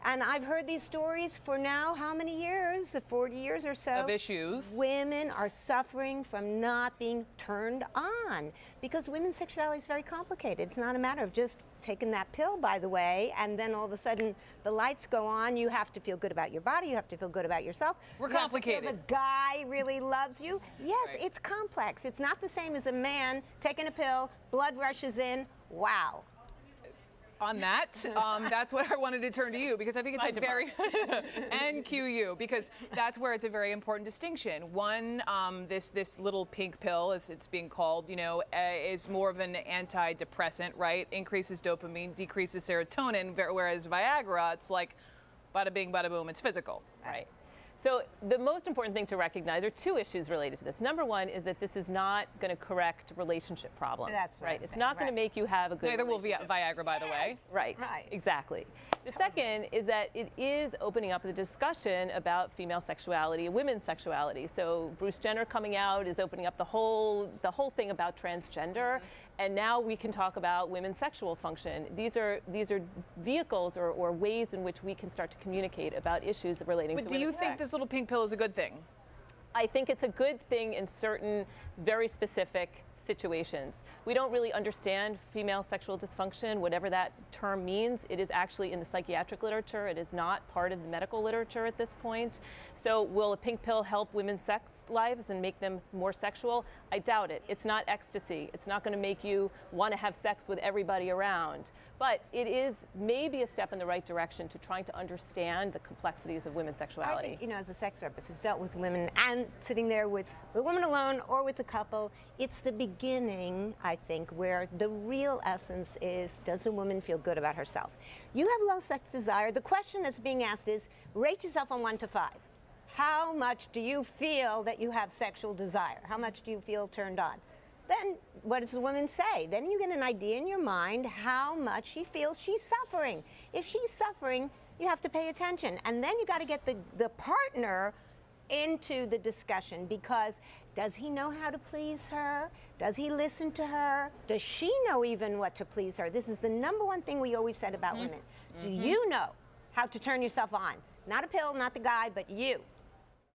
And I've heard these stories for now, how many years? 40 years or so. Of issues. Women are suffering from not being turned on because women's sexuality is very complicated. It's not a matter of just taking that pill, by the way, and then all of a sudden the lights go on. You have to feel good about your body. You have to feel good about yourself. We're complicated. You have to feel the guy really loves you. Yes, right. It's complex. It's not the same as a man taking a pill, blood rushes in. Wow. On that, that's what I wanted to turn to you, because I think it's a very and QU, because that's where it's a very important distinction. One, this little pink pill, as it's being called, you know, is more of an antidepressant, right? Increases dopamine, decreases serotonin, whereas Viagra, it's like bada bing, bada boom, it's physical. Right. So the most important thing to recognize are two issues related to this. Number one is that this is not going to correct relationship problems. That's right. It's not going to make you have a good Neither will relationship. Viagra, by the way. Right. Exactly. The second is that it is opening up the discussion about female sexuality, women's sexuality. So Bruce Jenner coming out is opening up the whole thing about transgender, and now we can talk about women's sexual function. These are vehicles or ways in which we can start to communicate about issues relating to women's But do you think this little pink pill is a good thing? I think it's a good thing in certain very specific situations. We don't really understand female sexual dysfunction, whatever that term means. It is actually in the psychiatric literature. It is not part of the medical literature at this point. So will a pink pill help women's sex lives and make them more sexual? I doubt it. It's not ecstasy. It's not going to make you want to have sex with everybody around. But it is maybe a step in the right direction to trying to understand the complexities of women's sexuality. I think, you know, as a sex therapist who's dealt with women and sitting there with the woman alone or with the couple, it's the beginning, I think, where the real essence is, does a woman feel good about herself? You have low sex desire. The question that's being asked is, rate yourself on 1 to 5. How much do you feel that you have sexual desire? How much do you feel turned on? Then what does the woman say? Then you get an idea in your mind how much she feels she's suffering. If she's suffering, you have to pay attention. And then you got to get the partner into the discussion, because does he know how to please her? Does he listen to her? Does she know even what to please her? This is the #1 thing we always said about women. Do you know how to turn yourself on? Not a pill, not the guy, but you.